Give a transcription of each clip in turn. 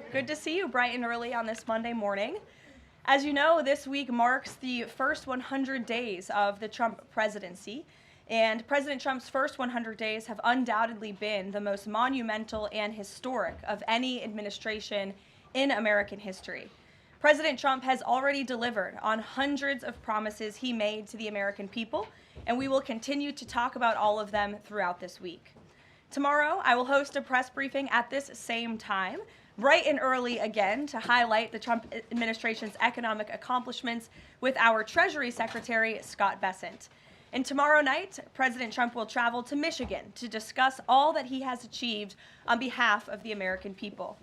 Good to see you bright and early on this Monday morning. As you know, this week marks the first 100 days of the Trump presidency, and President Trump's first 100 days have undoubtedly been the most monumental and historic of any administration in American history. President Trump has already delivered on hundreds of promises he made to the American people, and we will continue to talk about all of them throughout this week. Tomorrow, I will host a press briefing at this same time, bright and early again, to highlight the Trump administration's economic accomplishments with our Treasury Secretary, Scott Bessent. And tomorrow night, President Trump will travel to Michigan to discuss all that he has achieved on behalf of the American people.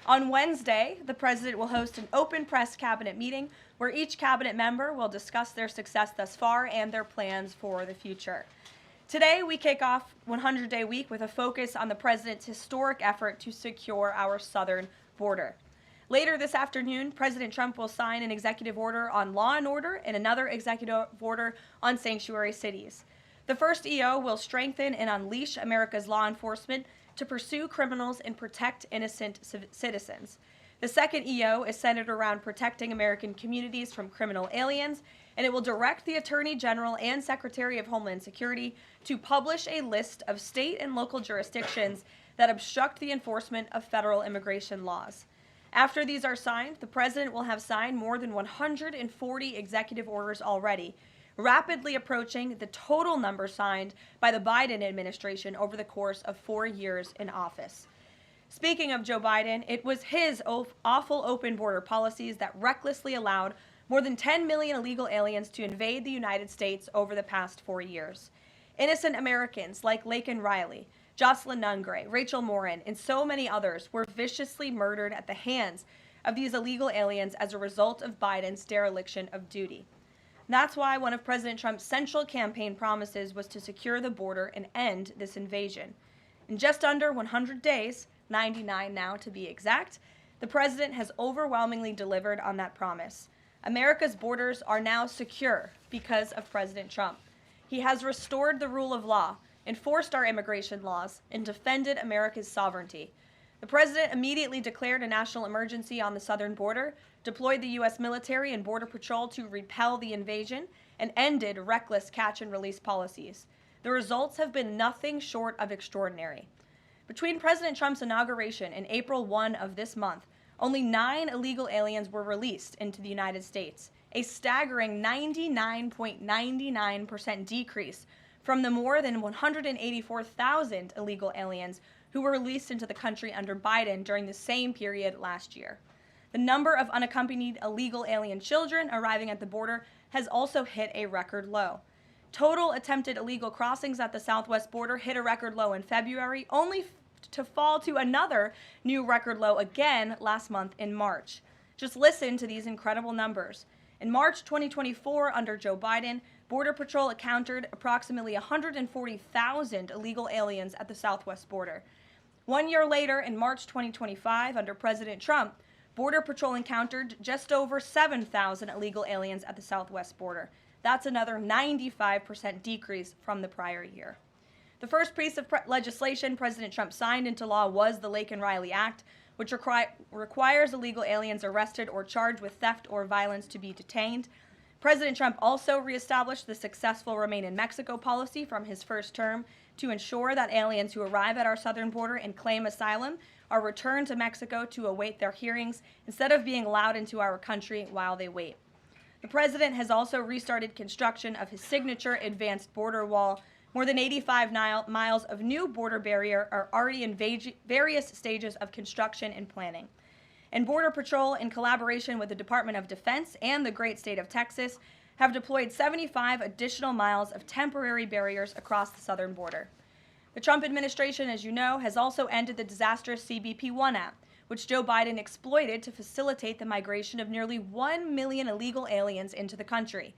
On Wednesday, the president will host an open press cabinet meeting where each cabinet member will discuss their success thus far and their plans for the future. Today, we kick off 100-day week with a focus on the president's historic effort to secure our southern border. Later this afternoon, President Trump will sign an executive order on law and order and another executive order on sanctuary cities. The first EO will strengthen and unleash America's law enforcement to pursue criminals and protect innocent citizens. The second EO is centered around protecting American communities from criminal aliens, and it will direct the Attorney General and Secretary of Homeland Security to publish a list of state and local jurisdictions that obstruct the enforcement of federal immigration laws. After these are signed, the president will have signed more than 140 executive orders already, rapidly approaching the total number signed by the Biden administration over the course of 4 years in office. Speaking of Joe Biden, it was his awful open border policies that recklessly allowed more than 10 million illegal aliens to invade the United States over the past 4 years. Innocent Americans like Laken Riley, Jocelyn Nungray, Rachel Morin, and so many others were viciously murdered at the hands of these illegal aliens as a result of Biden's dereliction of duty. That's why one of President Trump's central campaign promises was to secure the border and end this invasion. In just under 100 days, 99 now to be exact, the president has overwhelmingly delivered on that promise. America's borders are now secure because of President Trump. He has restored the rule of law, enforced our immigration laws, and defended America's sovereignty. The president immediately declared a national emergency on the southern border, deployed the U.S. military and Border Patrol to repel the invasion, and ended reckless catch-and-release policies. The results have been nothing short of extraordinary. Between President Trump's inauguration and April 1 of this month, only 9 illegal aliens were released into the United States, a staggering 99.99% decrease from the more than 184,000 illegal aliens who were released into the country under Biden during the same period last year. The number of unaccompanied illegal alien children arriving at the border has also hit a record low. Total attempted illegal crossings at the southwest border hit a record low in February, only to fall to another new record low again last month in March. Just listen to these incredible numbers. In March 2024, under Joe Biden, Border Patrol encountered approximately 140,000 illegal aliens at the southwest border. 1 year later, in March 2025, under President Trump, Border Patrol encountered just over 7,000 illegal aliens at the southwest border. That's another 95% decrease from the prior year. The first piece of legislation President Trump signed into law was the Laken Riley Act, which requires illegal aliens arrested or charged with theft or violence to be detained. President Trump also reestablished the successful Remain in Mexico policy from his first term to ensure that aliens who arrive at our southern border and claim asylum are returned to Mexico to await their hearings instead of being allowed into our country while they wait. The president has also restarted construction of his signature advanced border wall. More than 85 miles of new border barrier are already in various stages of construction and planning. And Border Patrol, in collaboration with the Department of Defense and the great state of Texas, have deployed 75 additional miles of temporary barriers across the southern border. The Trump administration, as you know, has also ended the disastrous CBP-1 app, which Joe Biden exploited to facilitate the migration of nearly 1 million illegal aliens into the country.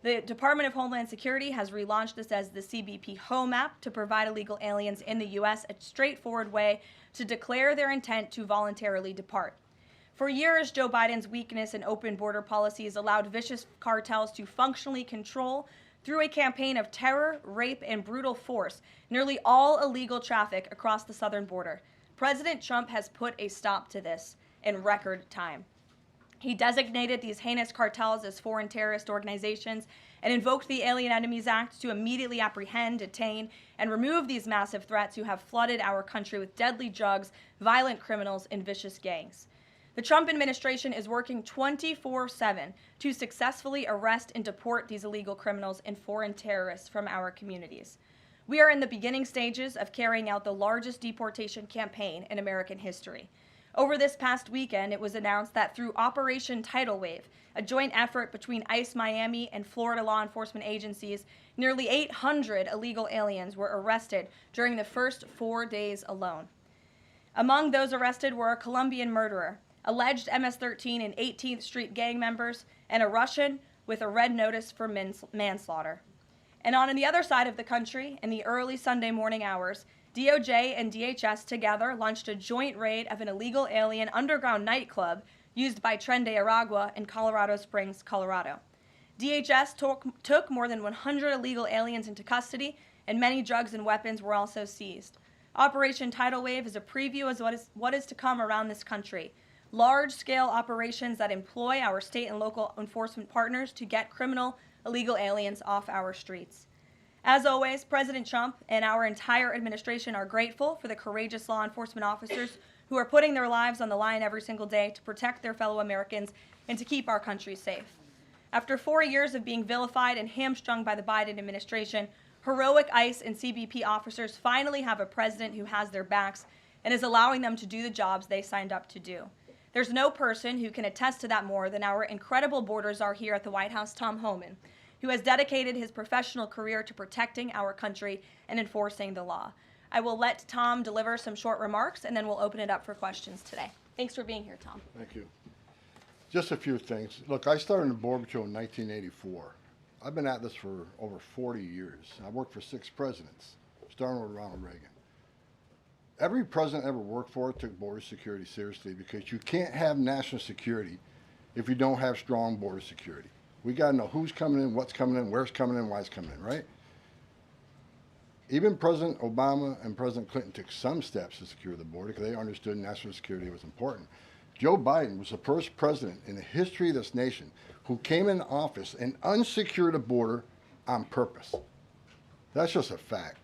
The Department of Homeland Security has relaunched this as the CBP Home app to provide illegal aliens in the U.S. a straightforward way to declare their intent to voluntarily depart. For years, Joe Biden's weakness in open border policies allowed vicious cartels to functionally control, through a campaign of terror, rape, and brutal force, nearly all illegal traffic across the southern border. President Trump has put a stop to this in record time. He designated these heinous cartels as foreign terrorist organizations and invoked the Alien Enemies Act to immediately apprehend, detain, and remove these massive threats who have flooded our country with deadly drugs, violent criminals, and vicious gangs. The Trump administration is working 24/7 to successfully arrest and deport these illegal criminals and foreign terrorists from our communities. We are in the beginning stages of carrying out the largest deportation campaign in American history. Over this past weekend, it was announced that through Operation Tidal Wave, a joint effort between ICE Miami and Florida law enforcement agencies, nearly 800 illegal aliens were arrested during the first 4 days alone. Among those arrested were a Colombian murderer, alleged MS-13 and 18th Street gang members, and a Russian with a red notice for manslaughter. And on the other side of the country, in the early Sunday morning hours, DOJ and DHS together launched a joint raid of an illegal alien underground nightclub used by Tren de Aragua in Colorado Springs, Colorado. DHS took more than 100 illegal aliens into custody, and many drugs and weapons were also seized. Operation Tidal Wave is a preview of what is to come around this country. Large-scale operations that employ our state and local enforcement partners to get criminal illegal aliens off our streets. As always, President Trump and our entire administration are grateful for the courageous law enforcement officers who are putting their lives on the line every single day to protect their fellow Americans and to keep our country safe. After 4 years of being vilified and hamstrung by the Biden administration, heroic ICE and CBP officers finally have a president who has their backs and is allowing them to do the jobs they signed up to do. There's no person who can attest to that more than our incredible border czar here at the White House, Tom Homan, who has dedicated his professional career to protecting our country and enforcing the law. I will let Tom deliver some short remarks, and then we'll open it up for questions today. Thanks for being here, Tom. Thank you. Just a few things. Look, I started in the Border Patrol in 1984. I've been at this for over 40 years. I worked for 6 presidents, starting with Ronald Reagan. Every president I ever worked for took border security seriously, because you can't have national security if you don't have strong border security. We got to know who's coming in, what's coming in, where's coming in, why it's coming in, right? Even President Obama and President Clinton took some steps to secure the border because they understood national security was important. Joe Biden was the first president in the history of this nation who came in office and unsecured a border on purpose. That's just a fact.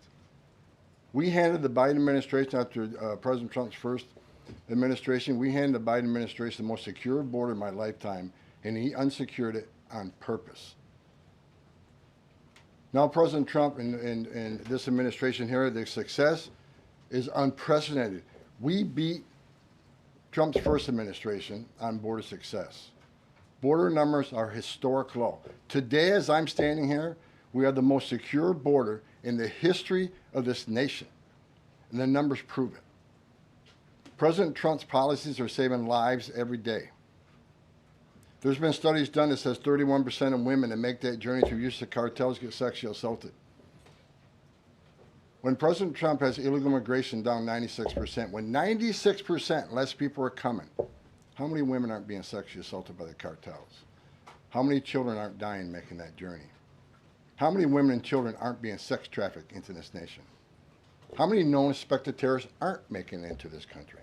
We handed the Biden administration, after President Trump's first administration, we handed the Biden administration the most secure border in my lifetime, and he unsecured it on purpose. Now President Trump and this administration here, their success is unprecedented. We beat Trump's first administration on border success. Border numbers are historic low. Today, as I'm standing here, we have the most secure border in the history of this nation, and the numbers prove it. President Trump's policies are saving lives every day. There's been studies done that says 31% of women that make that journey through use of cartels get sexually assaulted. When President Trump has illegal immigration down 96%, when 96% less people are coming, how many women aren't being sexually assaulted by the cartels? How many children aren't dying making that journey? How many women and children aren't being sex trafficked into this nation? How many known suspected terrorists aren't making it into this country?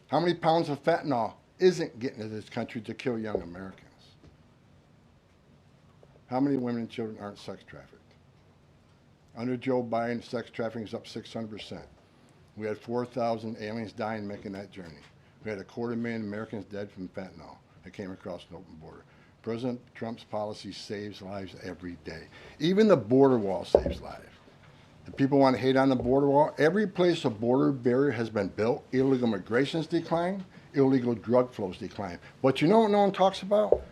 How many pounds of fentanyl isn't getting to this country to kill young Americans? How many women and children aren't sex trafficked? Under Joe Biden, sex trafficking is up 600%. We had 4,000 aliens dying making that journey. We had 250,000 Americans dead from fentanyl that came across an open border. President Trump's policy saves lives every day. Even the border wall saves lives. The people want to hate on the border wall. Every place a border barrier has been built, illegal migration's declined, illegal drug flows decline. But you know what no one talks about?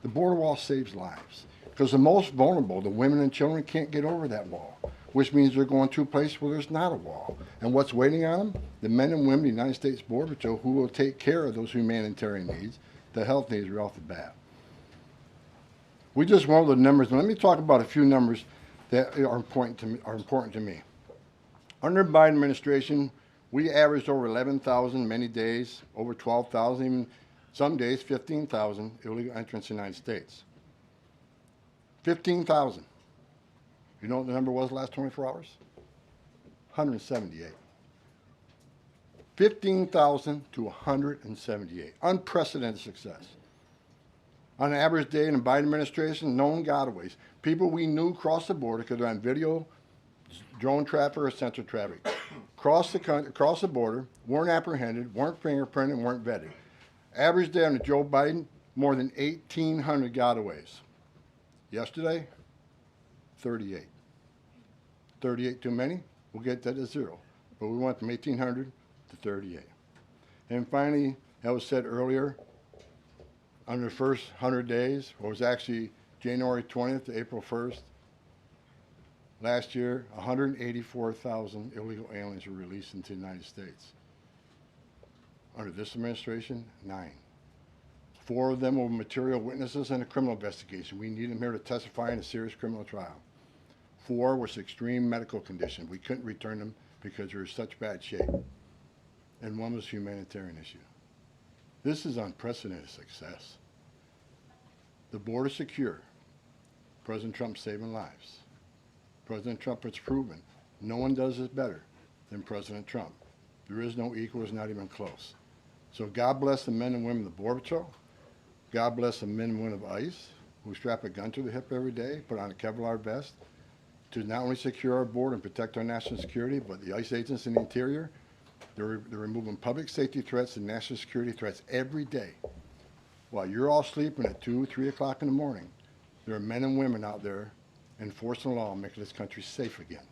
The border wall saves lives. Because the most vulnerable, the women and children, can't get over that wall, which means they're going to a place where there's not a wall. And what's waiting on them? The men and women of the United States Border Patrol who will take care of those humanitarian needs, the health needs right off the bat. We just went over the numbers, and let me talk about a few numbers that are important to me. Under the Biden administration, we averaged over 11,000 many days, over 12,000, even some days 15,000 illegal entrants in the United States. 15,000. You know what the number was the last 24 hours? 178. 15,000 to 178. Unprecedented success. On an average day in the Biden administration, known gotaways. People we knew crossed the border because they're on video, drone traffic, or sensor traffic. Crossed the border, weren't apprehended, weren't fingerprinted, weren't vetted. Average day under Joe Biden, more than 1,800 gotaways. Yesterday, 38. 38 too many? We'll get that to 0. But we went from 1,800 to 38. And finally, that was said earlier, under the first 100 days, or it was actually January 20th to April 1st, last year, 184,000 illegal aliens were released into the United States. Under this administration, 9. 4 of them were material witnesses in a criminal investigation. We need them here to testify in a serious criminal trial. 4 was extreme medical condition. We couldn't return them because they were in such bad shape. And 1 was a humanitarian issue. This is unprecedented success. The border secure. President Trump saving lives. President Trump has proven no one does this better than President Trump. There is no equal, it's not even close. So God bless the men and women of the Border Patrol. God bless the men and women of ICE who strap a gun to their hip every day, put on a Kevlar vest to not only secure our border and protect our national security, but the ICE agents in the interior, they're removing public safety threats and national security threats every day. While you're all sleeping at 2, 3 o'clock in the morning, there are men and women out there enforcing the law and making this country safe again.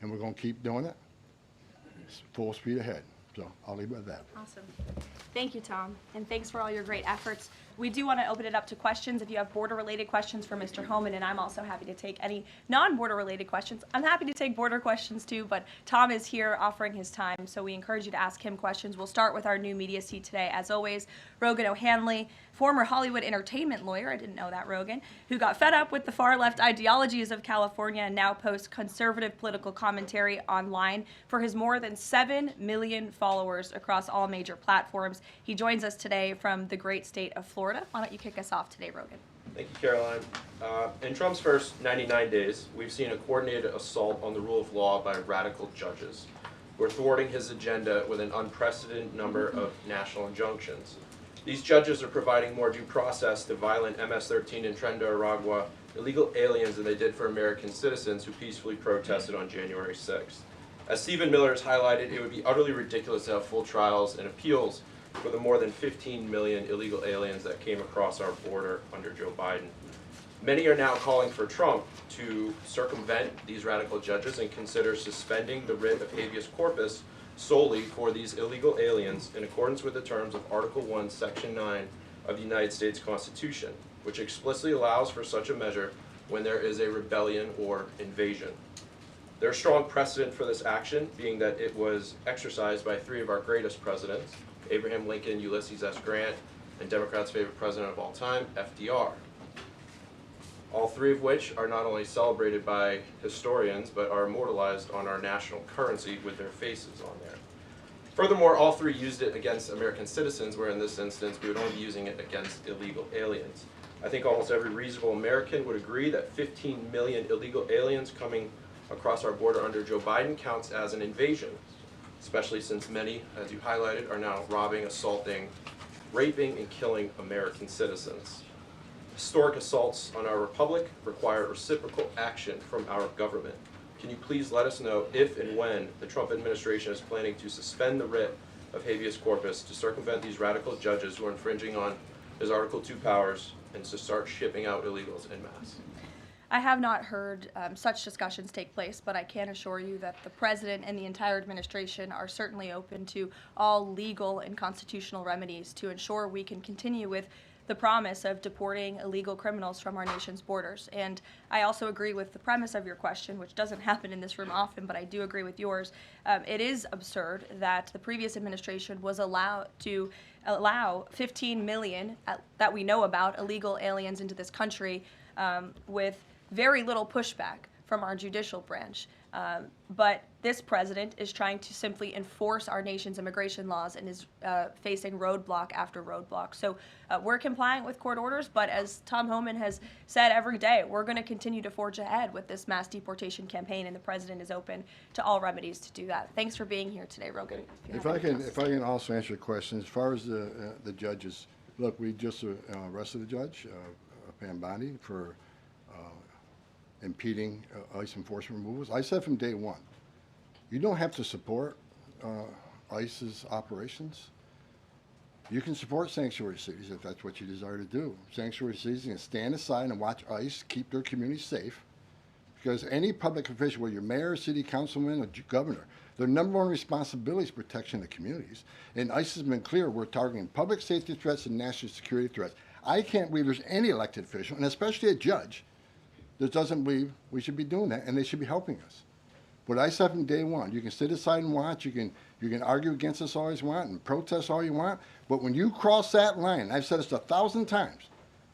And we're going to keep doing it. It's full speed ahead. So I'll leave it at that. Awesome. Thank you, Tom, and thanks for all your great efforts. We do want to open it up to questions. If you have border-related questions for Mr. Homan, and I'm also happy to take any non-border-related questions. I'm happy to take border questions too, but Tom is here offering his time, so we encourage you to ask him questions. We'll start with our new media seat today. As always, Rogan O'Hanley, former Hollywood entertainment lawyer, I didn't know that, Rogan, who got fed up with the far-left ideologies of California and now posts conservative political commentary online for his more than 7 million followers across all major platforms. He joins us today from the great state of Florida. Why don't you kick us off today, Rogan? Thank you, Caroline. In Trump's first 99 days, we've seen a coordinated assault on the rule of law by radical judges who are thwarting his agenda with an unprecedented number of national injunctions. These judges are providing more due process to violent MS-13 and Tren de Aragua illegal aliens than they did for American citizens who peacefully protested on January 6th. As Stephen Miller has highlighted, it would be utterly ridiculous to have full trials and appeals for the more than 15 million illegal aliens that came across our border under Joe Biden. Many are now calling for Trump to circumvent these radical judges and consider suspending the writ of habeas corpus solely for these illegal aliens in accordance with the terms of Article 1, Section 9 of the United States Constitution, which explicitly allows for such a measure when there is a rebellion or invasion. There's strong precedent for this action, being that it was exercised by 3 of our greatest presidents, Abraham Lincoln, Ulysses S. Grant, and Democrats' favorite president of all time, FDR. All 3 of which are not only celebrated by historians, but are immortalized on our national currency with their faces on there. Furthermore, all 3 used it against American citizens, where in this instance we would only be using it against illegal aliens. I think almost every reasonable American would agree that 15 million illegal aliens coming across our border under Joe Biden counts as an invasion, especially since many, as you highlighted, are now robbing, assaulting, raping, and killing American citizens. Historic assaults on our republic require reciprocal action from our government. Can you please let us know if and when the Trump administration is planning to suspend the writ of habeas corpus to circumvent these radical judges who are infringing on his Article 2 powers and to start shipping out illegals en masse? I have not heard such discussions take place, but I can assure you that the president and the entire administration are certainly open to all legal and constitutional remedies to ensure we can continue with the promise of deporting illegal criminals from our nation's borders. And I also agree with the premise of your question, which doesn't happen in this room often, but I do agree with yours. It is absurd that the previous administration was allowed to allow 15 million that we know about illegal aliens into this country with very little pushback from our judicial branch. But this president is trying to simply enforce our nation's immigration laws and is facing roadblock after roadblock. So we're complying with court orders, but as Tom Homan has said every day, we're going to continue to forge ahead with this mass deportation campaign, and the president is open to all remedies to do that. Thanks for being here today, Rogan. If I can also answer your question, as far as the judges, look, we just arrested a judge, Pam Bondi, for impeding ICE enforcement removals. I said from day one, you don't have to support ICE's operations. You can support sanctuary cities if that's what you desire to do. Sanctuary cities can stand aside and watch ICE keep their communities safe, because any public official, whether you're mayor, city councilman, or governor, their number one responsibility is protection of communities. And ICE has been clear, we're targeting public safety threats and national security threats. I can't believe there's any elected official, and especially a judge, that doesn't believe we should be doing that, and they should be helping us. But I said from day one, you can sit aside and watch, you can argue against us all you want and protest all you want, but when you cross that line, I've said this 1,000 times,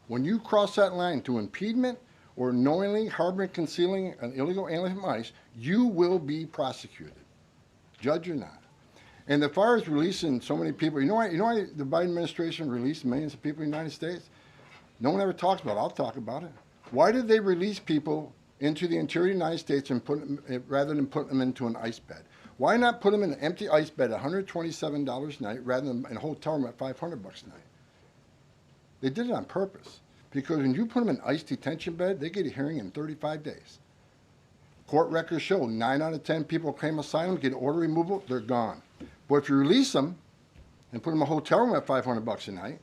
when you cross that line to impediment or knowingly harboring, concealing an illegal alien from ICE, you will be prosecuted, judge or not. And as far as releasing so many people, you know why the Biden administration released millions of people in the United States? No one ever talks about it. I'll talk about it. Why did they release people into the interior of the United States and put them, rather than put them into an ice bed? Why not put them in an empty ice bed at $127 a night rather than in a hotel room at $500 a night? They did it on purpose, because when you put them in an ice detention bed, they get a hearing in 35 days. Court records show 9 out of 10 people claim asylum, get order removal, they're gone. But if you release them and put them in a hotel room at $500 a night,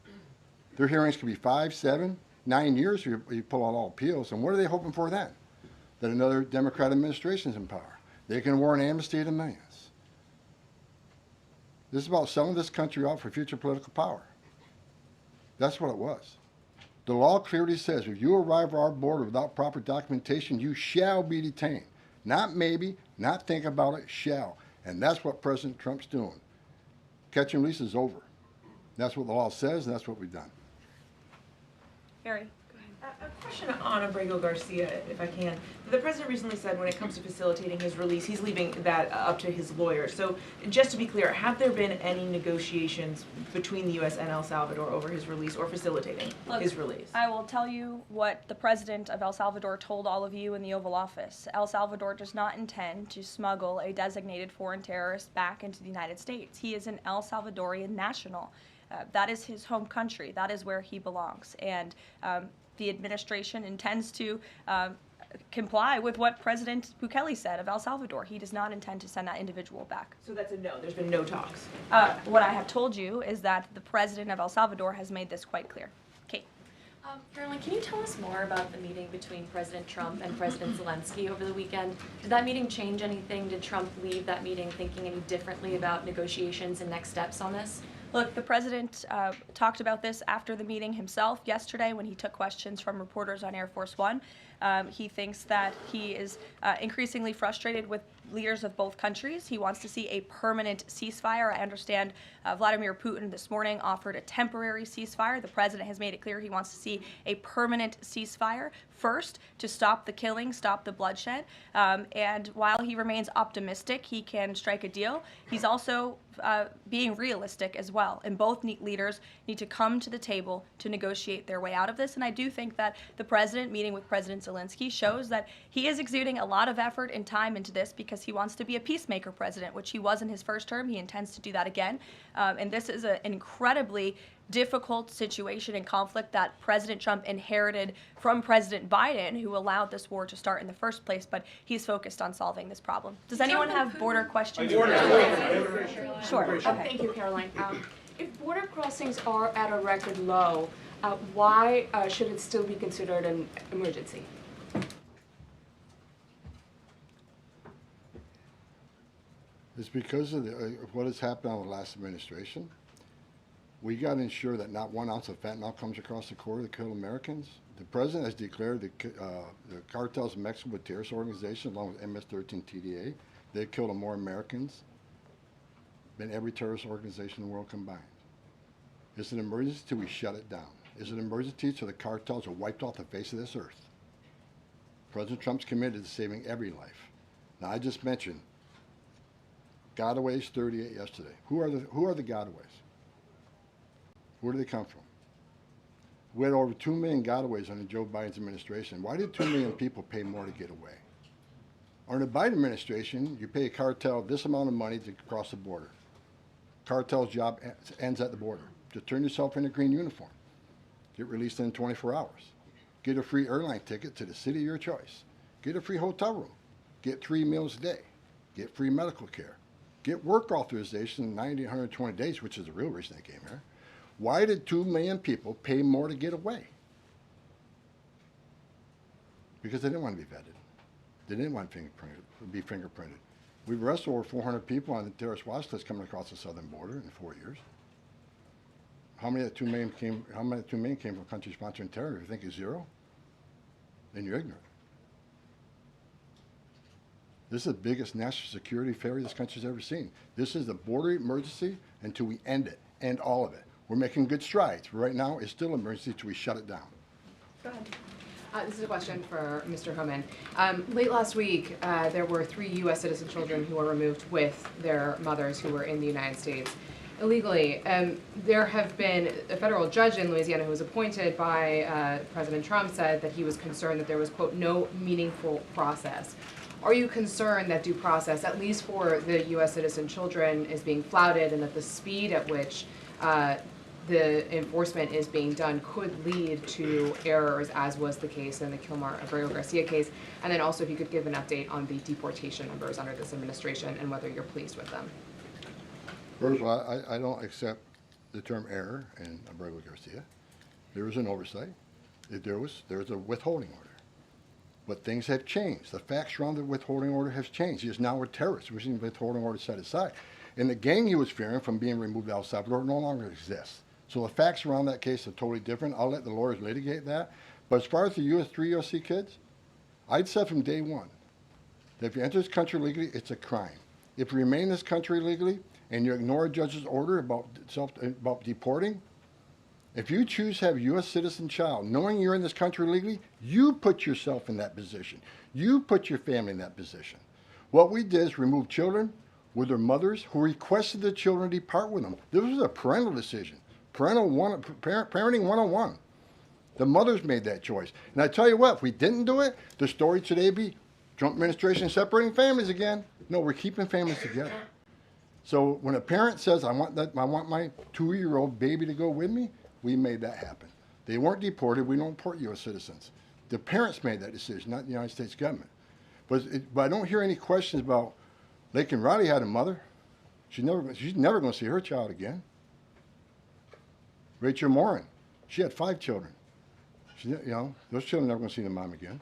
their hearings could be 5, 7, 9 years if you pull out all appeals. And what are they hoping for then? That another Democrat administration is in power. They can award an amnesty to millions. This is about selling this country out for future political power. That's what it was. The law clearly says if you arrive at our border without proper documentation, you shall be detained. Not maybe, not think about it, shall. And that's what President Trump's doing. Catch and release is over. That's what the law says, and that's what we've done. Harry. A question on Abrego Garcia, if I can. The president recently said when it comes to facilitating his release, he's leaving that up to his lawyer. So just to be clear, have there been any negotiations between the U.S. and El Salvador over his release or facilitating his release? I will tell you what the president of El Salvador told all of you in the Oval Office. El Salvador does not intend to smuggle a designated foreign terrorist back into the United States. He is an El Salvadorian national. That is his home country. That is where he belongs. And the administration intends to comply with what President Bukele said of El Salvador. He does not intend to send that individual back. So that's a no. There's been no talks. What I have told you is that the president of El Salvador has made this quite clear. Kate. Karoline, can you tell us more about the meeting between President Trump and President Zelensky over the weekend? Did that meeting change anything? Did Trump leave that meeting thinking any differently about negotiations and next steps on this? Look, the president talked about this after the meeting himself yesterday when he took questions from reporters on Air Force One. He thinks that he is increasingly frustrated with leaders of both countries. He wants to see a permanent ceasefire. I understand Vladimir Putin this morning offered a temporary ceasefire. The president has made it clear he wants to see a permanent ceasefire first to stop the killing, stop the bloodshed. And while he remains optimistic he can strike a deal, he's also being realistic as well. And both leaders need to come to the table to negotiate their way out of this. And I do think that the president meeting with President Zelensky shows that he is exuding a lot of effort and time into this because he wants to be a peacemaker president, which he was in his first term. He intends to do that again. And this is an incredibly difficult situation and conflict that President Trump inherited from President Biden, who allowed this war to start in the first place, but he's focused on solving this problem. Does anyone have border questions? Sure. Okay. Thank you, Caroline. If border crossings are at a record low, why should it still be considered an emergency? It's because of what has happened on the last administration. We got to ensure that not 1 ounce of fentanyl comes across the border to kill Americans. The president has declared the cartels in Mexico a terrorist organization along with MS-13 TDA. They've killed more Americans than every terrorist organization in the world combined. It's an emergency till we shut it down. It's an emergency till the cartels are wiped off the face of this earth. President Trump's committed to saving every life. Now, I just mentioned gotaways, 38 yesterday. Who are the gotaways? Where do they come from? We had over 2 million gotaways under Joe Biden's administration. Why did 2 million people pay more to get away? Under the Biden administration, you pay a cartel this amount of money to cross the border. Cartel's job ends at the border. Just turn yourself in a green uniform. Get released in 24 hours. Get a free airline ticket to the city of your choice. Get a free hotel room. Get 3 meals a day. Get free medical care. Get work authorization in 90, 120 days, which is the real reason they came here. Why did 2 million people pay more to get away? Because they didn't want to be vetted. They didn't want to be fingerprinted. We've arrested over 400 people on the terrorist watch list coming across the southern border in 4 years. How many of the 2 million came? How many of the 2 million came from countries sponsoring terror? If you think it's zero, then you're ignorant. This is the biggest national security failure this country's ever seen. This is the border emergency until we end it, end all of it. We're making good strides. But right now, it's still an emergency until we shut it down. Go ahead. This is a question for Mr. Homan. Late last week, there were 3 U.S. citizen children who were removed with their mothers who were in the United States illegally. There have been a federal judge in Louisiana who was appointed by President Trump said that he was concerned that there was, quote, no meaningful process. Are you concerned that due process, at least for the U.S. citizen children, is being flouted and that the speed at which the enforcement is being done could lead to errors, as was the case in the Kilmar-Abrego-Garcia case? And then also if you could give an update on the deportation numbers under this administration and whether you're pleased with them. First of all, I don't accept the term error in Abrego-Garcia. There was an oversight. There was a withholding order. But things have changed. The facts around the withholding order has changed. He is now a terrorist, which is the withholding order set aside. And the gang he was fearing from being removed out of El Salvador no longer exists. So the facts around that case are totally different. I'll let the lawyers litigate that. But as far as the 3 USC kids, I'd said from day one that if you enter this country legally, it's a crime. If you remain in this country legally and you ignore a judge's order about deporting, if you choose to have a U.S. citizen child, knowing you're in this country legally, you put yourself in that position. You put your family in that position. What we did is remove children with their mothers who requested the children depart with them. This was a parental decision. Parenting 101. The mothers made that choice. And I tell you what, if we didn't do it, the story today would be Trump administration separating families again. No, we're keeping families together. So when a parent says, I want my 2-year-old baby to go with me, we made that happen. They weren't deported. We don't deport U.S. citizens. The parents made that decision, not the United States government. But I don't hear any questions about Laken Riley had a mother. She's never going to see her child again. Rachel Morin, she had 5 children. Those children are never going to see their mom again.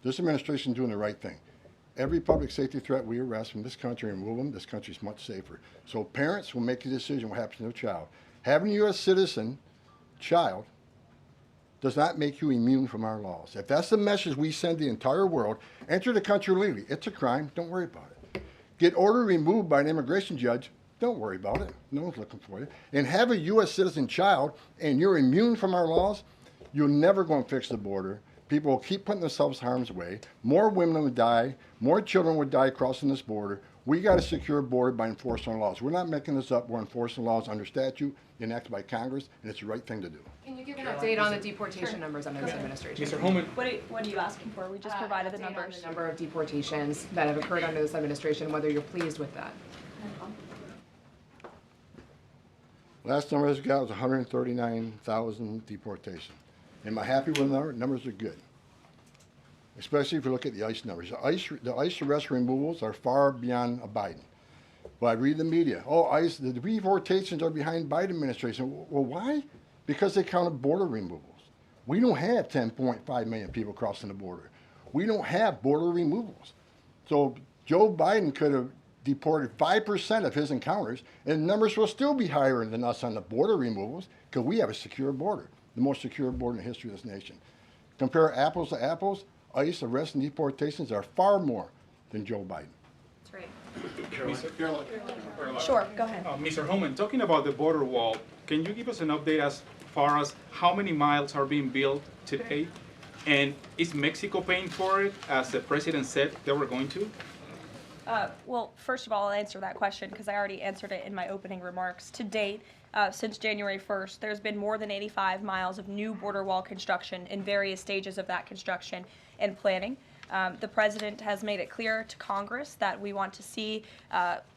This administration is doing the right thing. Every public safety threat we arrest from this country and remove them, this country is much safer. So parents will make a decision what happens to their child. Having a U.S. citizen child does not make you immune from our laws. If that's the message we send the entire world, enter the country legally. It's a crime. Don't worry about it. Get order removed by an immigration judge. Don't worry about it. No one's looking for you. And have a U.S. citizen child, and you're immune from our laws, you're never going to fix the border. People will keep putting themselves in harm's way. More women would die. More children would die crossing this border. We got a secure border by enforcing our laws. We're not making this up. We're enforcing laws under statute enacted by Congress, and it's the right thing to do. Can you give an update on the deportation numbers under this administration? Mr. Homan. What are you asking for? We just provided the Update on numbers. the number of deportations that have occurred under this administration, whether you're pleased with that. Last number I got was 139,000 deportation. Am I happy with the number? Numbers are good. Especially if you look at the ICE numbers. The ICE arrest removals are far beyond Biden. But I read the media. Oh, ICE, the deportations are behind Biden administration. Well, why? Because they counted border removals. We don't have 10.5 million people crossing the border. We don't have border removals. So Joe Biden could have deported 5% of his encounters, and the numbers will still be higher than us on the border removals because we have a secure border, the most secure border in the history of this nation. Compare apples to apples, ICE arrests and deportations are far more than Joe Biden. That's right. Caroline. Sure, go ahead. Mr. Homan, talking about the border wall, can you give us an update as far as how many miles are being built today And is Mexico paying for it, as the president said they were going to? Well, first of all, I'll answer that question because I already answered it in my opening remarks. To date, since January 1st, there's been more than 85 miles of new border wall construction in various stages of that construction and planning. The president has made it clear to Congress that we want to see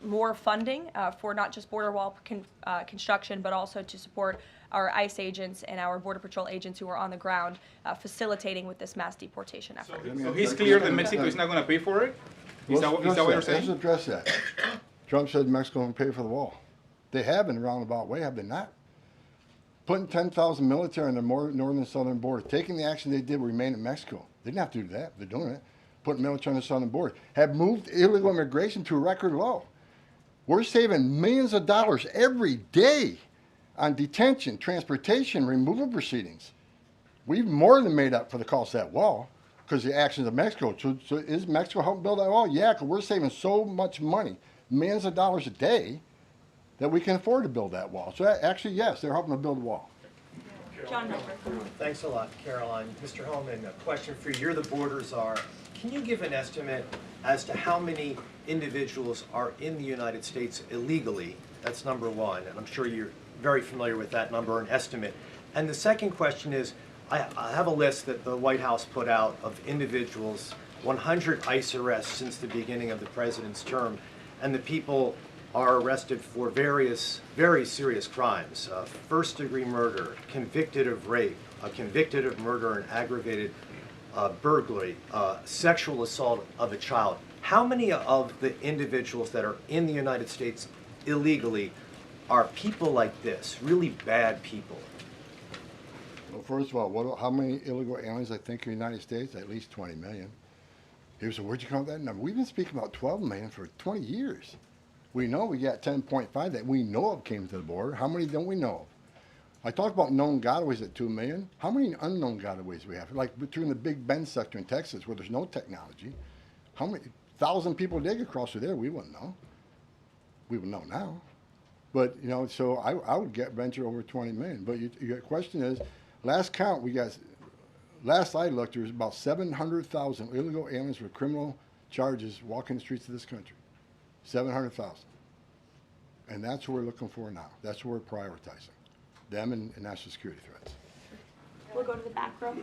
more funding for not just border wall construction, but also to support our ICE agents and our Border Patrol agents who are on the ground facilitating with this mass deportation effort. So he's clear that Mexico is not going to pay for it? Is that what you're saying? Let's address that. Trump said Mexico will pay for the wall. They have in a roundabout way, have they not? Putting 10,000 military on the northern and southern border, taking the action they did to remain in Mexico. They didn't have to do that. They're doing it. Putting military on the southern border. Have moved illegal immigration to a record low. We're saving millions of dollars every day on detention, transportation, removal proceedings. We've more than made up for the cost of that wall because of the actions of Mexico. So is Mexico helping build that wall? Yeah, because we're saving so much money, millions of dollars a day, that we can afford to build that wall. So actually, yes, they're helping to build a wall. John Miller. Thanks a lot, Karoline. Mr. Homan, a question for you. You're the border czar. Can you give an estimate as to how many individuals are in the United States illegally? That's number one, and I'm sure you're very familiar with that number, an estimate. And the second question is, I have a list that the White House put out of individuals, 100 ICE arrests since the beginning of the president's term, and the people are arrested for various very serious crimes. First-degree murder, convicted of rape, convicted of murder and aggravated burglary, sexual assault of a child. How many of the individuals that are in the United States illegally are people like this, really bad people? Well, first of all, how many illegal aliens I think in the United States? At least 20 million. He said, where'd you come up with that number? We've been speaking about 12 million for 20 years. We know we got 10.5 that we know of came to the border. How many don't we know of? I talked about known gotaways at 2 million. How many unknown gotaways do we have? Like between the Big Bend sector in Texas where there's no technology, how many 1,000 people dig across through there? We wouldn't know. We would know now. But, you know, so I would venture over 20 million. But your question is, last count, last I looked, there was about 700,000 illegal aliens with criminal charges walking the streets of this country. 700,000. And that's what we're looking for now. That's what we're prioritizing. Them and national security threats. We'll go to the back row.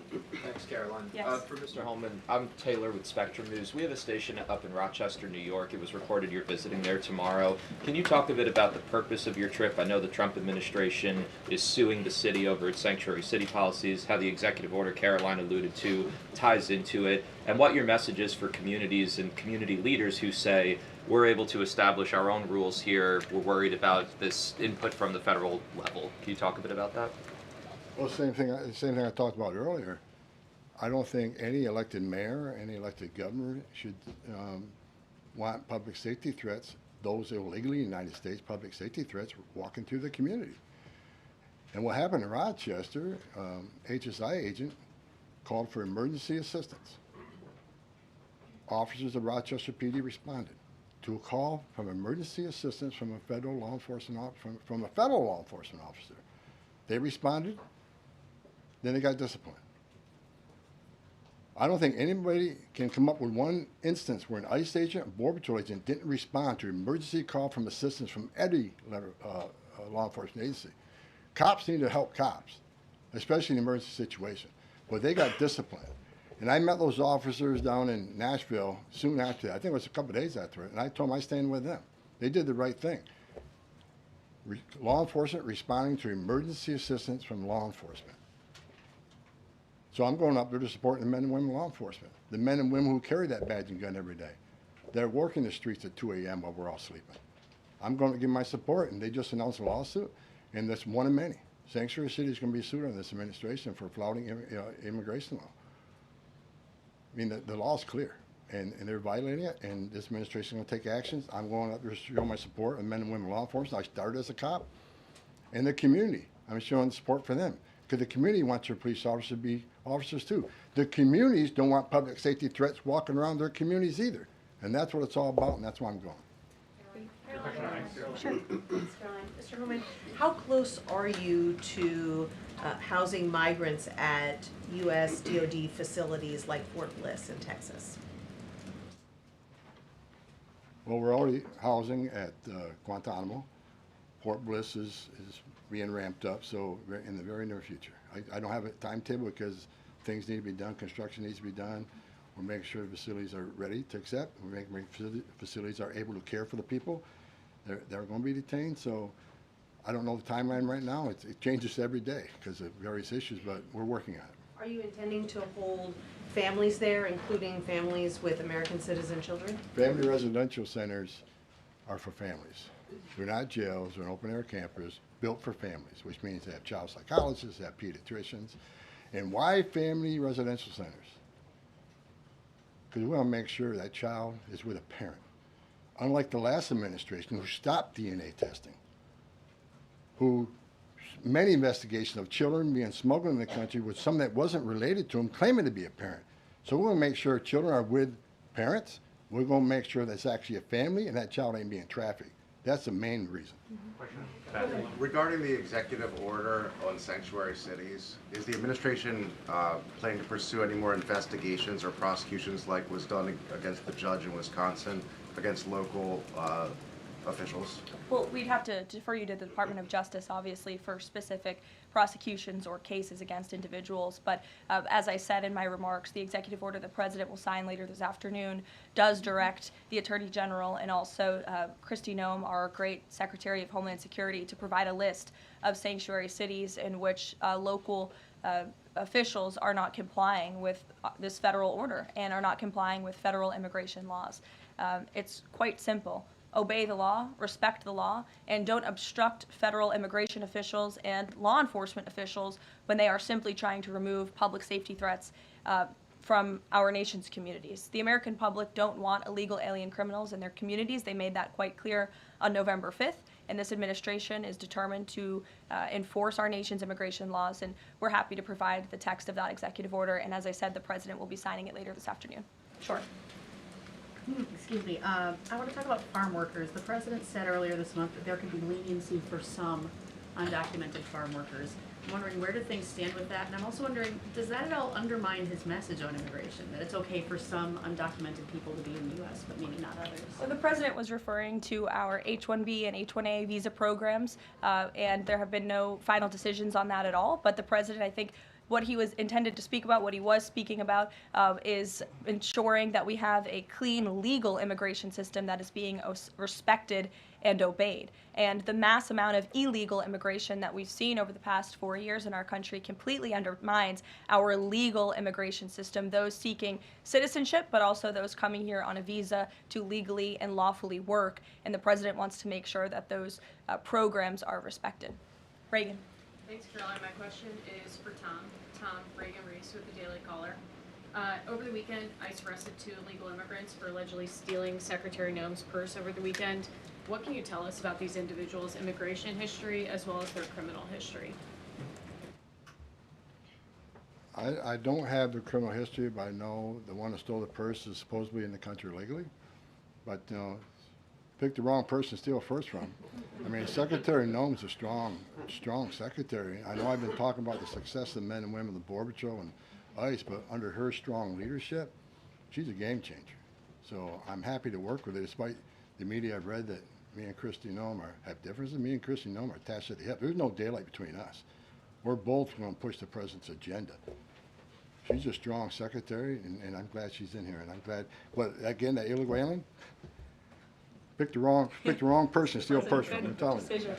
Thanks, Caroline. Yes. For Mr. Homan, I'm Taylor with Spectrum News. We have a station up in Rochester, New York. It was reported you're visiting there tomorrow. Can you talk a bit about the purpose of your trip? I know the Trump administration is suing the city over its sanctuary city policies, how the executive order Caroline alluded to ties into it, and what your message is for communities and community leaders who say, we're able to establish our own rules here, we're worried about this input from the federal level. Can you talk a bit about that? Well, same thing I talked about earlier. I don't think any elected mayor, any elected governor should want public safety threats, those illegally in the United States, public safety threats, walking through the community. And what happened in Rochester, HSI agent called for emergency assistance. Officers of Rochester PD responded to a call from emergency assistance from a federal law enforcement officer. They responded. Then they got disciplined. I don't think anybody can come up with one instance where an ICE agent or Border Patrol agent didn't respond to an emergency call from assistance from any law enforcement agency. Cops need to help cops, especially in an emergency situation. But they got disciplined. And I met those officers down in Nashville soon after that. I think it was a couple of days after it. And I told them I stand with them. They did the right thing. Law enforcement responding to emergency assistance from law enforcement. So I'm going up there to support the men and women of law enforcement, the men and women who carry that badge and gun every day. They're working the streets at 2 a.m. while we're all sleeping. I'm going to give my support, and they just announced a lawsuit, and that's one of many. Sanctuary City is going to be sued on this administration for flouting immigration law. I mean, the law is clear, and they're violating it, and this administration is going to take actions. I'm going up there to show my support of men and women of law enforcement. I started as a cop, and the community. I'm showing support for them. Because the community wants their police officers to be officers too. The communities don't want public safety threats walking around their communities either. And that's what it's all about, and that's why I'm going. Sure. Mr. Homan, how close are you to housing migrants at U.S. DoD facilities like Fort Bliss in Texas? Well, we're already housing at Guantanamo. Fort Bliss is being ramped up, so in the very near future. I don't have a timetable because things need to be done, construction needs to be done. We're making sure the facilities are ready to accept. We're making sure facilities are able to care for the people. They're going to be detained, so I don't know the timeline right now. It changes every day because of various issues, but we're working on it. Are you intending to hold families there, including families with American citizen children? Family residential centers are for families. They're not jails, they're open-air campers built for families, which means they have child psychologists, they have pediatricians. And why family residential centers? Because we want to make sure that child is with a parent. Unlike the last administration who stopped DNA testing, who many investigations of children being smuggled in the country with some that wasn't related to them claiming to be a parent. So we're going to make sure children are with parents. We're going to make sure that's actually a family and that child ain't being trafficked. That's the main reason. Regarding the executive order on sanctuary cities, is the administration planning to pursue any more investigations or prosecutions like was done against the judge in Wisconsin against local officials? Well, we'd have to defer you to the Department of Justice, obviously, for specific prosecutions or cases against individuals. But as I said in my remarks, the executive order the President will sign later this afternoon does direct the Attorney General and also Kristi Noem, our great Secretary of Homeland Security, to provide a list of sanctuary cities in which local officials are not complying with this federal order and are not complying with federal immigration laws. It's quite simple. Obey the law, respect the law, and don't obstruct federal immigration officials and law enforcement officials when they are simply trying to remove public safety threats from our nation's communities. The American public don't want illegal alien criminals in their communities. They made that quite clear on November 5th, and this administration is determined to enforce our nation's immigration laws, and we're happy to provide the text of that executive order, and as I said, the President will be signing it later this afternoon. Sure. Excuse me, I want to talk about farm workers. The President said earlier this month that there could be leniency for some undocumented farm workers. I'm wondering, where do things stand with that? And I'm also wondering, does that at all undermine his message on immigration, that it's okay for some undocumented people to be in the U.S., but maybe not others? Well, the President was referring to our H-1B and H-1A visa programs, and there have been no final decisions on that at all. But the President, I think, what he was intended to speak about, what he was speaking about, is ensuring that we have a clean, legal immigration system that is being respected and obeyed. And the mass amount of illegal immigration that we've seen over the past 4 years in our country completely undermines our legal immigration system, those seeking citizenship, but also those coming here on a visa to legally and lawfully work. And the President wants to make sure that those programs are respected. Reagan. Thanks, Caroline. My question is for Tom. Tom Reagan-Reese with the Daily Caller. Over the weekend, ICE arrested 2 illegal immigrants for allegedly stealing Secretary Noem's purse over the weekend. What can you tell us about these individuals' immigration history as well as their criminal history? I don't have the criminal history, but I know the one that stole the purse is supposedly in the country legally. But pick the wrong person to steal a purse from. I mean, Secretary Noem's a strong secretary. I know I've been talking about the success of men and women of the Border Patrol and ICE, but under her strong leadership, she's a game changer. So I'm happy to work with her, despite the media I've read that me and Kristi Noem have differences. Me and Kristi Noem are attached at the hip. There's no daylight between us. We're both going to push the President's agenda. She's a strong secretary, and I'm glad she's in here. And I'm glad, but again, that illegal alien, pick the wrong person to steal a purse from. I'm telling you.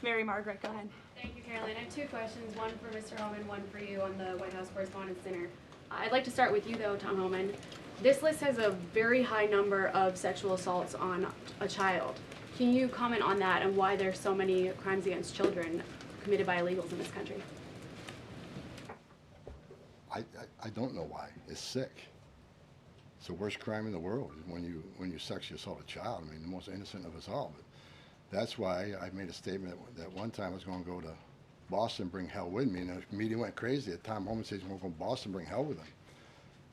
Mary Margaret, go ahead. Thank you, Caroline. I have 2 questions, one for Mr. Homan, one for you on the White House Correspondents' Dinner. I'd like to start with you, though, Tom Homan. This list has a very high number of sexual assaults on a child. Can you comment on that and why there's so many crimes against children committed by illegals in this country? I don't know why. It's sick. It's the worst crime in the world when you sexually assault a child. I mean, the most innocent of us all. But that's why I made a statement that one time I was going to go to Boston and bring hell with me, and the media went crazy. At Tom Homan says, "We're going to Boston and bring hell with them."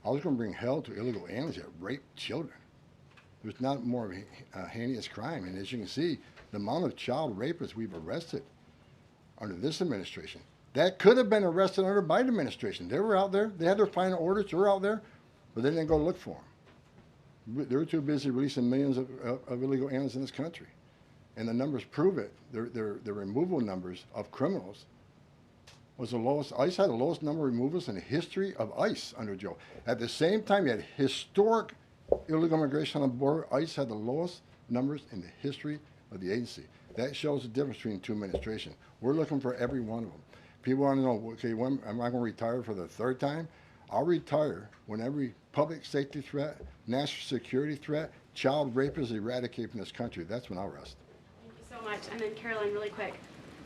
I was going to bring hell to illegal aliens that rape children. There's not more of a heinous crime. And as you can see, the amount of child rapists we've arrested under this administration that could have been arrested under Biden administration. They were out there. They had their final orders. They were out there, but they didn't go look for them. They were too busy releasing millions of illegal aliens in this country. And the numbers prove it. The removal numbers of criminals was the lowest. ICE had the lowest number of removals in the history of ICE under Joe. At the same time, you had historic illegal immigration on the border. ICE had the lowest numbers in the history of the agency. That shows the difference between the two administrations. We're looking for every one of them. People want to know, okay, when am I going to retire for the third time? I'll retire when every public safety threat, national security threat, child rape is eradicated from this country. That's when I'll rest. Thank you so much. And then Karoline, really quick.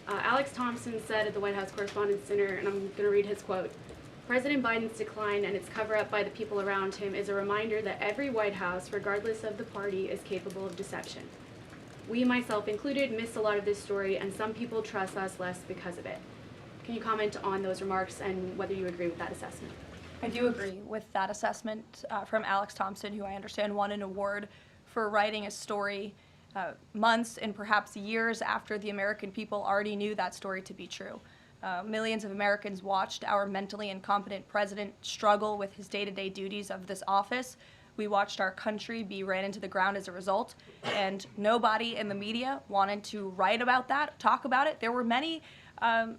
Alex Thompson said at the White House Correspondents' Dinner, and I'm going to read his quote, "President Biden's decline and its cover-up by the people around him is a reminder that every White House, regardless of the party, is capable of deception. We, myself included, miss a lot of this story, and some people trust us less because of it." Can you comment on those remarks and whether you agree with that assessment? I do agree with that assessment from Alex Thompson, who I understand won an award for writing a story months and perhaps years after the American people already knew that story to be true. Millions of Americans watched our mentally incompetent president struggle with his day-to-day duties of this office. We watched our country be ran into the ground as a result, and nobody in the media wanted to write about that, talk about it. There were many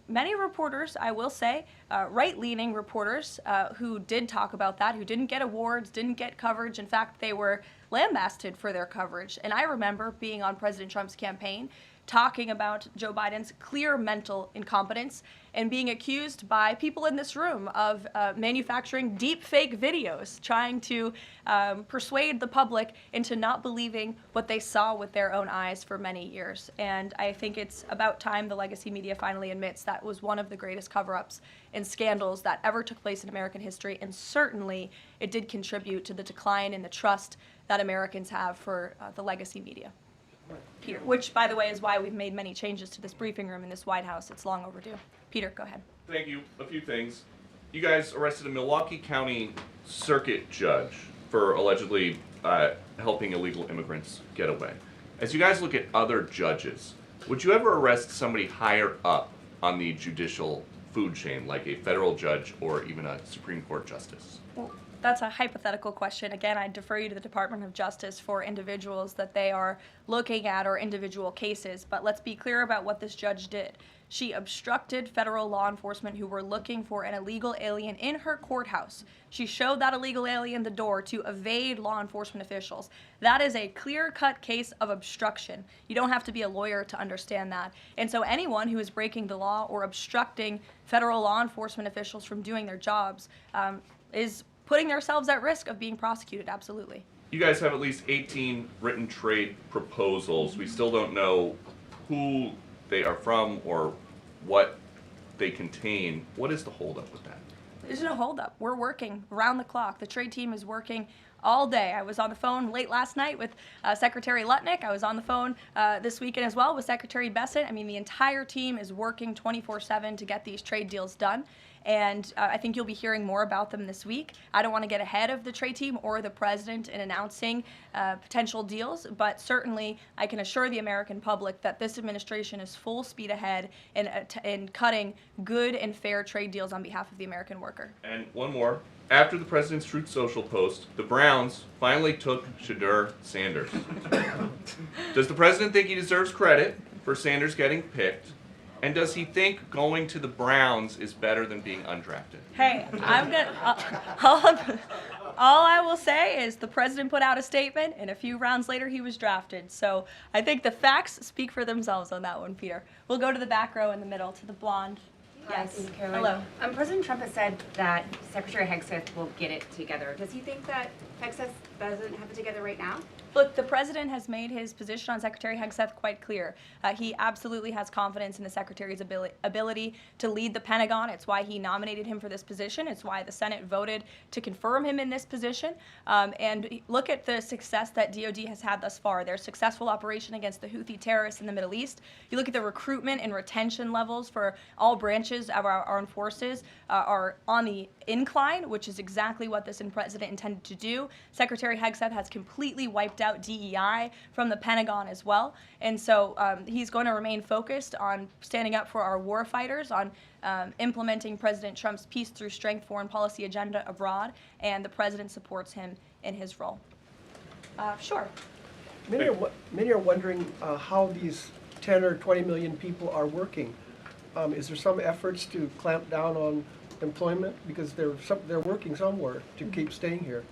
reporters, I will say, right-leaning reporters who did talk about that, who didn't get awards, didn't get coverage. In fact, they were lambasted for their coverage. And I remember being on President Trump's campaign, talking about Joe Biden's clear mental incompetence and being accused by people in this room of manufacturing deep fake videos, trying to persuade the public into not believing what they saw with their own eyes for many years. And I think it's about time the legacy media finally admits that was one of the greatest cover-ups and scandals that ever took place in American history, and certainly it did contribute to the decline in the trust that Americans have for the legacy media. Peter, which, by the way, is why we've made many changes to this briefing room in this White House. It's long overdue. Peter, go ahead. Thank you. A few things. You guys arrested a Milwaukee County Circuit judge for allegedly helping illegal immigrants get away. As you guys look at other judges, would you ever arrest somebody higher up on the judicial food chain, like a federal judge or even a Supreme Court justice? Well, that's a hypothetical question. Again, I defer you to the Department of Justice for individuals that they are looking at or individual cases. But let's be clear about what this judge did. She obstructed federal law enforcement who were looking for an illegal alien in her courthouse. She showed that illegal alien the door to evade law enforcement officials. That is a clear-cut case of obstruction. You don't have to be a lawyer to understand that. And so anyone who is breaking the law or obstructing federal law enforcement officials from doing their jobs is putting themselves at risk of being prosecuted, absolutely. You guys have at least 18 written trade proposals. We still don't know who they are from or what they contain. What is the holdup with that? There's no holdup. We're working around the clock. The trade team is working all day. I was on the phone late last night with Secretary Lutnick. I was on the phone this weekend as well with Secretary Bessent. I mean, the entire team is working 24/7 to get these trade deals done. And I think you'll be hearing more about them this week. I don't want to get ahead of the trade team or the president in announcing potential deals, but certainly I can assure the American public that this administration is full speed ahead in cutting good and fair trade deals on behalf of the American worker. And one more. After the president's Truth Social post, the Browns finally took Shadur Sanders. Does the president think he deserves credit for Sanders getting picked? And does he think going to the Browns is better than being undrafted? Hey, I'm gonna. All I will say is the president put out a statement, and a few rounds later he was drafted. So I think the facts speak for themselves on that one, Peter. We'll go to the back row in the middle, to the blonde. Yes. Hello. President Trump has said that Secretary Hegseth will get it together. Does he think that Hegseth doesn't have it together right now? Look, the president has made his position on Secretary Hegseth quite clear. He absolutely has confidence in the secretary's ability to lead the Pentagon. It's why he nominated him for this position. It's why the Senate voted to confirm him in this position. And look at the success that DOD has had thus far. Their successful operation against the Houthi terrorists in the Middle East. You look at the recruitment and retention levels for all branches of our armed forces are on the incline, which is exactly what this president intended to do. Secretary Hegseth has completely wiped left out DEI from the Pentagon as well. And so he's going to remain focused on standing up for our war fighters, on implementing President Trump's peace through strength foreign policy agenda abroad, and the president supports him in his role. Sure. Many are wondering how these 10 or 20 million people are working. Is there some efforts to clamp down on employment because they're working somewhere to keep staying here?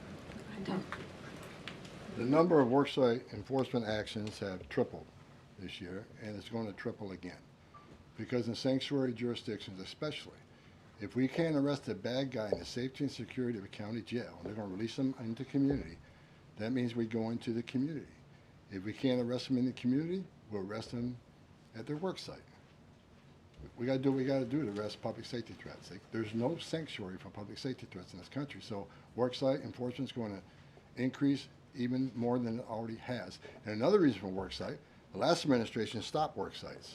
The number of worksite enforcement actions have tripled this year, and it's going to triple again. Because in sanctuary jurisdictions especially, if we can't arrest a bad guy in the safety and security of a county jail, and they're going to release them into community, that means we go into the community. If we can't arrest them in the community, we'll arrest them at their work site. We got to do what we got to do to arrest public safety threats. There's no sanctuary for public safety threats in this country, so worksite enforcement is going to increase even more than it already has. And another reason for worksite, the last administration stopped worksites.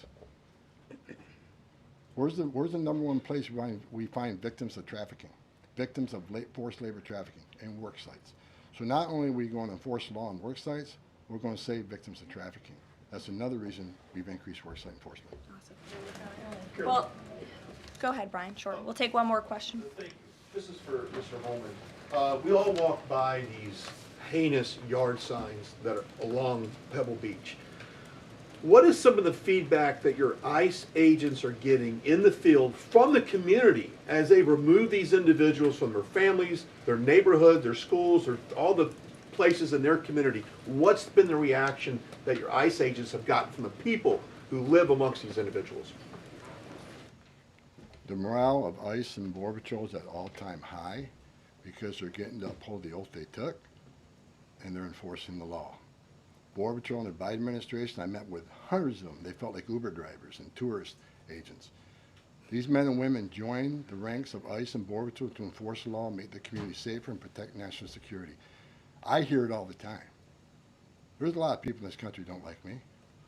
Where's the number one place we find victims of trafficking, victims of forced labor trafficking, and work sites? So not only are we going to enforce the law on work sites, we're going to save victims of trafficking. That's another reason we've increased worksite enforcement. Awesome. Well, go ahead, Brian. Sure. We'll take one more question. This is for Mr. Homan. We all walk by these heinous yard signs that are along Pebble Beach. What is some of the feedback that your ICE agents are getting in the field from the community as they remove these individuals from their families, their neighborhood, their schools, or all the places in their community? What's been the reaction that your ICE agents have gotten from the people who live amongst these individuals? The morale of ICE and Border Patrol is at all-time high because they're getting to uphold the oath they took, and they're enforcing the law. Border Patrol and the Biden administration, I met with hundreds of them. They felt like Uber drivers and tourist agents. These men and women joined the ranks of ICE and Border Patrol to enforce the law, make the community safer, and protect national security. I hear it all the time. There's a lot of people in this country who don't like me.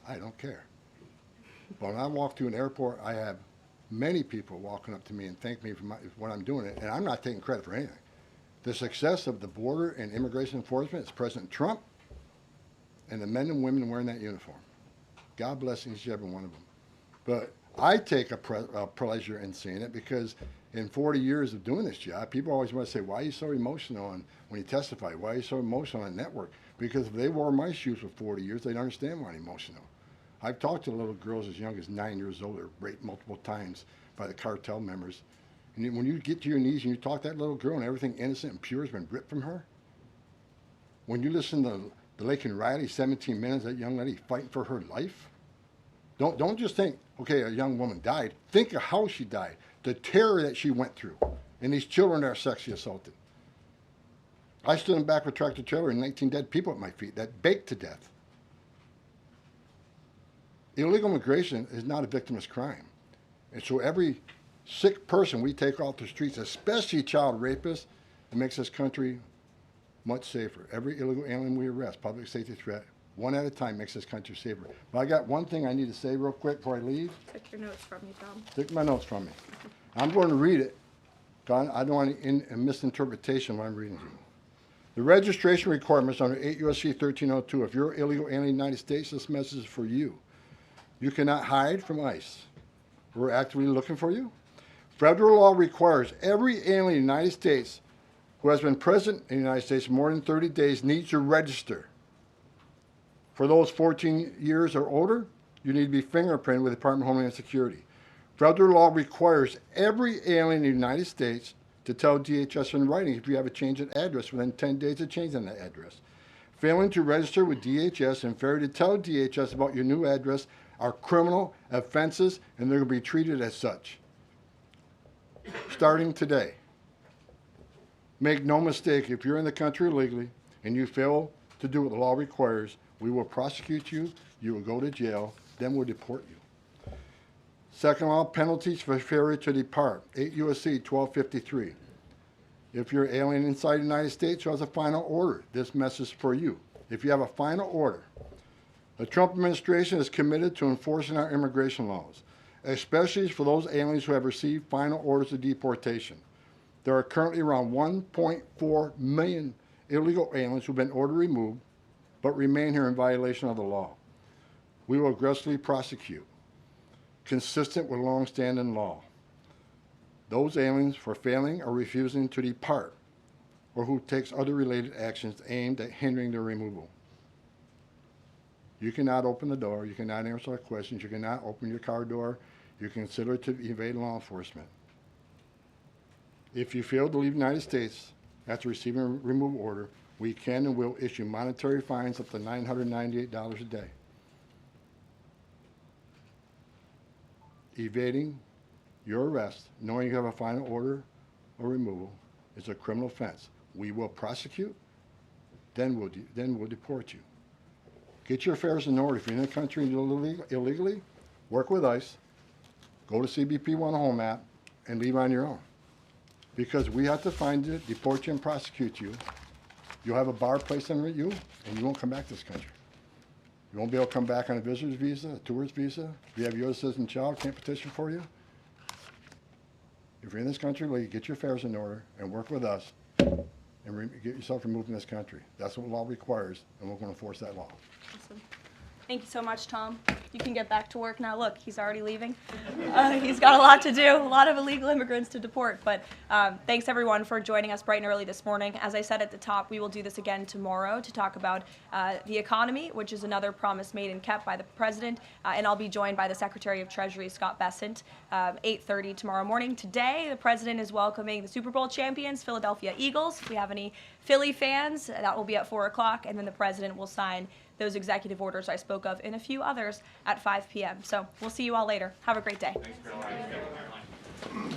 I don't care. But when I walk through an airport, I have many people walking up to me and thank me for what I'm doing, and I'm not taking credit for anything. The success of the border and immigration enforcement is President Trump and the men and women wearing that uniform. God bless each and every one of them. But I take a pleasure in seeing it because in 40 years of doing this job, people always want to say, why are you so emotional when you testify? Why are you so emotional on network? Because if they wore my shoes for 40 years, they'd understand why I'm emotional. I've talked to little girls as young as 9 years old that were raped multiple times by the cartel members. And when you get to your knees and you talk to that little girl and everything innocent and pure has been ripped from her, when you listen to the Lake and Riley, 17 minutes, that young lady fighting for her life, don't just think, okay, a young woman died. Think of how she died, the terror that she went through, and these children that are sexually assaulted. I stood in the back of a tractor trailer and 19 dead people at my feet that baked to death. Illegal immigration is not a victimless crime. And so every sick person we take off the streets, especially child rapists, it makes this country much safer. Every illegal alien we arrest, public safety threat, one at a time makes this country safer. But I got one thing I need to say real quick before I leave. Take your notes from you, Tom. Take my notes from me. I'm going to read it. I don't want any misinterpretation of what I'm reading to you. The registration requirements under 8 U.S.C. 1302. If you're illegal alien in the United States, this message is for you. You cannot hide from ICE. We're actively looking for you. Federal law requires every alien in the United States who has been present in the United States more than 30 days needs to register. For those 14 years or older, you need to be fingerprinted with the Department of Homeland Security. Federal law requires every alien in the United States to tell DHS in writing if you have a change of address within 10 days of changing that address. Failing to register with DHS and failure to tell DHS about your new address are criminal offenses, and they're going to be treated as such. Starting today. Make no mistake, if you're in the country illegally and you fail to do what the law requires, we will prosecute you, you will go to jail, then we'll deport you. Second law, penalties for failure to depart, 8 U.S.C. 1253. If you're an alien inside the United States who has a final order, this message is for you. If you have a final order, the Trump administration is committed to enforcing our immigration laws, especially for those aliens who have received final orders of deportation. There are currently around 1.4 million illegal aliens who have been ordered removed but remain here in violation of the law. We will aggressively prosecute, consistent with long-standing law, those aliens for failing or refusing to depart, or who takes other related actions aimed at hindering their removal. You cannot open the door, you cannot answer our questions, you cannot open your car door, you consider it to evade law enforcement. If you fail to leave the United States after receiving a removal order, we can and will issue monetary fines up to $998 a day. Evading your arrest, knowing you have a final order or removal, is a criminal offense. We will prosecute, then we'll deport you. Get your affairs in order. If you're in the country illegally, work with ICE, go to CBP 1 home app, and leave on your own. Because we have to find you, deport you, and prosecute you. You'll have a bar placed on you, and you won't come back to this country. You won't be able to come back on a visitor's visa, a tourist visa. If you have a U.S. citizen child, can't petition for you. If you're in this country, well, you get your affairs in order and work with us and get yourself removed from this country. That's what law requires, and we're going to enforce that law. Awesome. Thank you so much, Tom. You can get back to work now. Look, he's already leaving. He's got a lot to do, a lot of illegal immigrants to deport. But thanks, everyone, for joining us bright and early this morning. As I said at the top, we will do this again tomorrow to talk about the economy, which is another promise made and kept by the president. And I'll be joined by the Secretary of Treasury, Scott Bessent, 8:30 tomorrow morning. Today, the president is welcoming the Super Bowl champions, Philadelphia Eagles. If we have any Philly fans, that will be at 4 o'clock. And then the president will sign those executive orders I spoke of and a few others at 5 p.m. So we'll see you all later. Have a great day. Thanks, Caroline.